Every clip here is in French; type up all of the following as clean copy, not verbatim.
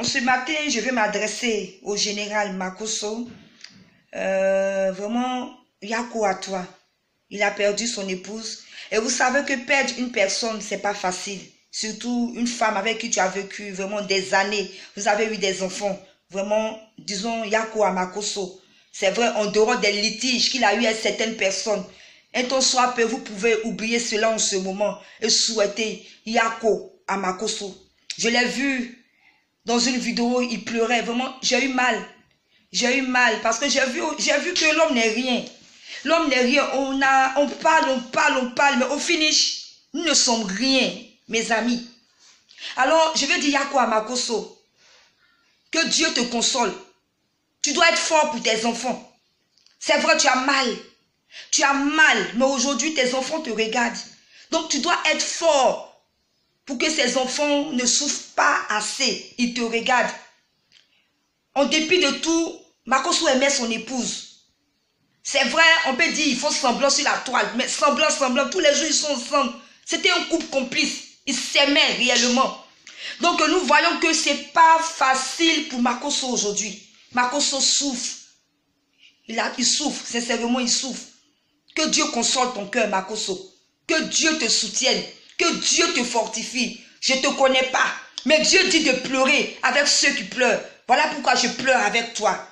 Ce matin, je vais m'adresser au général Makosso. Vraiment, Yako à toi. Il a perdu son épouse. Et vous savez que perdre une personne, c'est pas facile. Surtout une femme avec qui tu as vécu vraiment des années. Vous avez eu des enfants. Vraiment, disons, Yako à Makosso. C'est vrai, en dehors des litiges qu'il a eu avec certaines personnes. Un temps soit peu, vous pouvez oublier cela en ce moment et souhaiter Yako à Makosso. Je l'ai vu dans une vidéo, il pleurait. Vraiment, j'ai eu mal. J'ai eu mal parce que j'ai vu que l'homme n'est rien. L'homme n'est rien. On parle, mais au finish, nous ne sommes rien, mes amis. Alors, je vais dire Yako à Makosso, que Dieu te console. Tu dois être fort pour tes enfants. C'est vrai, tu as mal. Tu as mal, mais aujourd'hui, tes enfants te regardent. Donc, tu dois être fort pour que ces enfants ne souffrent pas assez. Ils te regardent. En dépit de tout, Makosso aimait son épouse. C'est vrai, on peut dire, ils font semblant sur la toile, mais semblant, tous les jours, ils sont ensemble. C'était un couple complice. Ils s'aimaient réellement. Donc, nous voyons que ce n'est pas facile pour Makosso aujourd'hui. Makosso souffre. Il souffre, sincèrement, il souffre. Que Dieu console ton cœur, Makosso. Que Dieu te soutienne. Que Dieu te fortifie. Je ne te connais pas. Mais Dieu dit de pleurer avec ceux qui pleurent. Voilà pourquoi je pleure avec toi.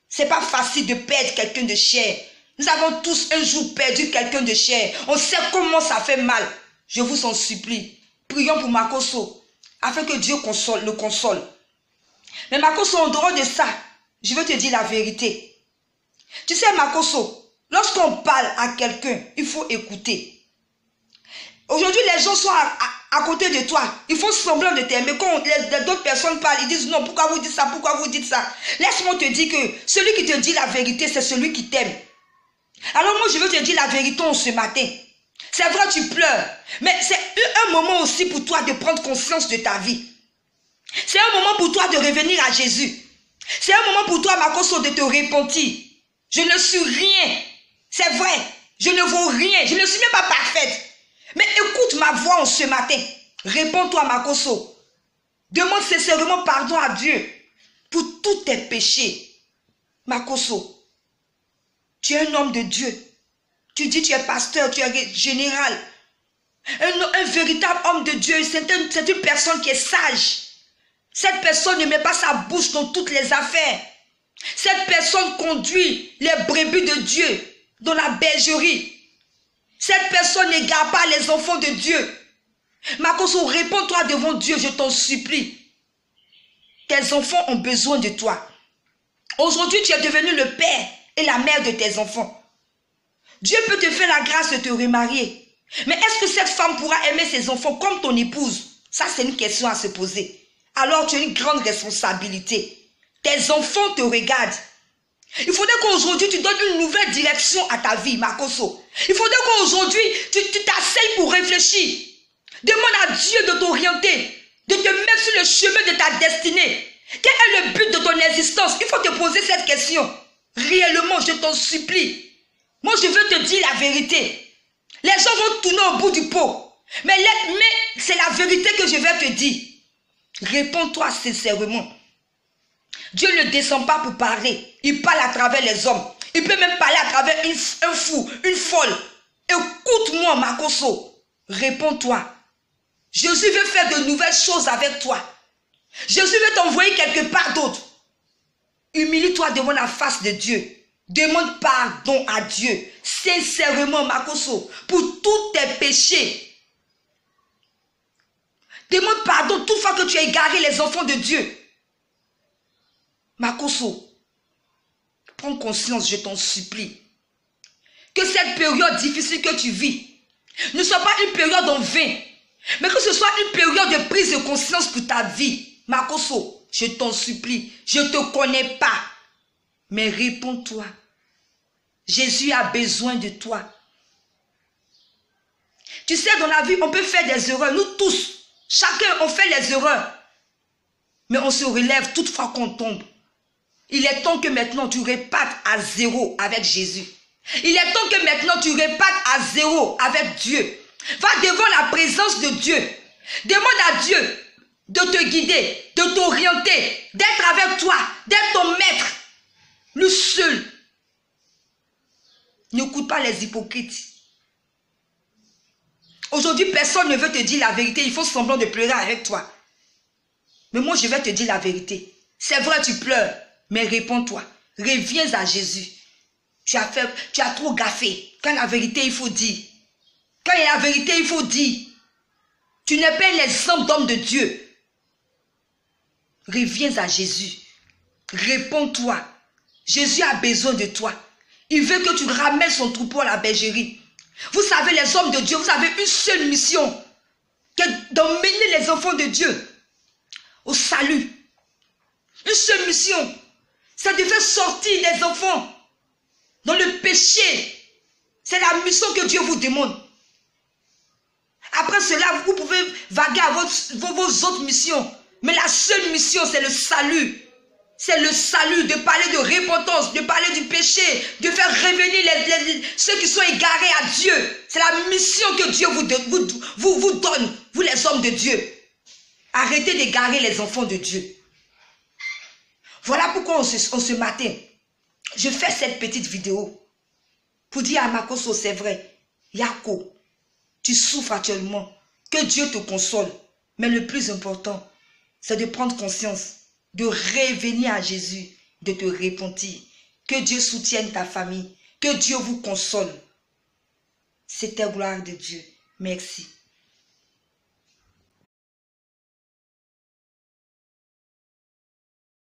Ce n'est pas facile de perdre quelqu'un de cher. Nous avons tous un jour perdu quelqu'un de cher. On sait comment ça fait mal. Je vous en supplie. Prions pour Makosso. Afin que Dieu le console. Mais Makosso, en dehors de ça, je veux te dire la vérité. Tu sais, Makosso, lorsqu'on parle à quelqu'un, il faut écouter. Aujourd'hui, les gens sont à côté de toi. Ils font semblant de t'aimer. Quand d'autres personnes parlent, ils disent non, pourquoi vous dites ça, pourquoi vous dites ça. Laisse-moi te dire que celui qui te dit la vérité, c'est celui qui t'aime. Alors moi, je veux te dire la vérité ce matin. C'est vrai, tu pleures. Mais c'est un moment aussi pour toi de prendre conscience de ta vie. C'est un moment pour toi de revenir à Jésus. C'est un moment pour toi, Makosso, de te repentir. Je ne suis rien. C'est vrai. Je ne vaux rien. Je ne suis même pas parfaite. Mais écoute ma voix en ce matin. Réponds-toi, Makosso. Demande sincèrement pardon à Dieu pour tous tes péchés. Makosso, tu es un homme de Dieu. Tu dis tu es pasteur, tu es général. Un véritable homme de Dieu, c'est une personne qui est sage. Cette personne ne met pas sa bouche dans toutes les affaires. Cette personne conduit les brebis de Dieu dans la bergerie. Cette personne n'égare pas les enfants de Dieu. Makosso, réponds-toi devant Dieu, je t'en supplie. Tes enfants ont besoin de toi. Aujourd'hui, tu es devenu le père et la mère de tes enfants. Dieu peut te faire la grâce de te remarier. Mais est-ce que cette femme pourra aimer ses enfants comme ton épouse? Ça, c'est une question à se poser. Alors, tu as une grande responsabilité. Tes enfants te regardent. Il faudrait qu'aujourd'hui, tu donnes une nouvelle direction à ta vie, Makosso. Il faudrait qu'aujourd'hui, tu t'asseyes pour réfléchir. Demande à Dieu de t'orienter, de te mettre sur le chemin de ta destinée. Quel est le but de ton existence? Il faut te poser cette question. Réellement, je t'en supplie. Moi, je veux te dire la vérité. Les gens vont tourner au bout du pot. Mais c'est la vérité que je vais te dire. Réponds-toi sincèrement. Dieu ne descend pas pour parler. Il parle à travers les hommes. Il peut même parler à travers un fou, une folle. Écoute-moi, Makosso. Réponds-toi. Jésus veut faire de nouvelles choses avec toi. Jésus veut t'envoyer quelque part d'autre. Humilie-toi devant la face de Dieu. Demande pardon à Dieu. Sincèrement, Makosso, pour tous tes péchés. Demande pardon toutefois que tu as égaré les enfants de Dieu. Makosso, prends conscience, je t'en supplie. Que cette période difficile que tu vis ne soit pas une période en vain, mais que ce soit une période de prise de conscience pour ta vie. Makosso, je t'en supplie, je ne te connais pas, mais réponds-toi. Jésus a besoin de toi. Tu sais, dans la vie, on peut faire des erreurs. Nous tous, chacun, on fait les erreurs. Mais on se relève toutefois qu'on tombe. Il est temps que maintenant tu repartes à zéro avec Jésus. Il est temps que maintenant tu repartes à zéro avec Dieu. Va devant la présence de Dieu. Demande à Dieu de te guider, de t'orienter, d'être avec toi, d'être ton maître, le seul. N'écoute pas les hypocrites. Aujourd'hui, personne ne veut te dire la vérité. Il faut semblant de pleurer avec toi. Mais moi, je vais te dire la vérité. C'est vrai, tu pleures, mais réponds-toi. Reviens à Jésus. Tu as trop gaffé. Quand la vérité, il faut dire. Quand il y a la vérité, il faut dire. Tu n'es pas l'exemple d'homme de Dieu. Reviens à Jésus. Réponds-toi. Jésus a besoin de toi. Il veut que tu ramènes son troupeau à la bergerie. Vous savez, les hommes de Dieu, vous avez une seule mission, qui est d'emmener les enfants de Dieu au salut. Une seule mission, c'est de faire sortir les enfants dans le péché. C'est la mission que Dieu vous demande. Après cela, vous pouvez vaguer à vos autres missions. Mais la seule mission, c'est le salut. C'est le salut, de parler de repentance, de parler du péché, de faire revenir ceux qui sont égarés à Dieu. C'est la mission que Dieu vous donne, vous les hommes de Dieu. Arrêtez d'égarer les enfants de Dieu. Voilà pourquoi ce matin, je fais cette petite vidéo pour dire à Makoso, c'est vrai, Yako, tu souffres actuellement, que Dieu te console. Mais le plus important, c'est de prendre conscience, de revenir à Jésus, de te repentir. Que Dieu soutienne ta famille, que Dieu vous console. C'était gloire de Dieu. Merci.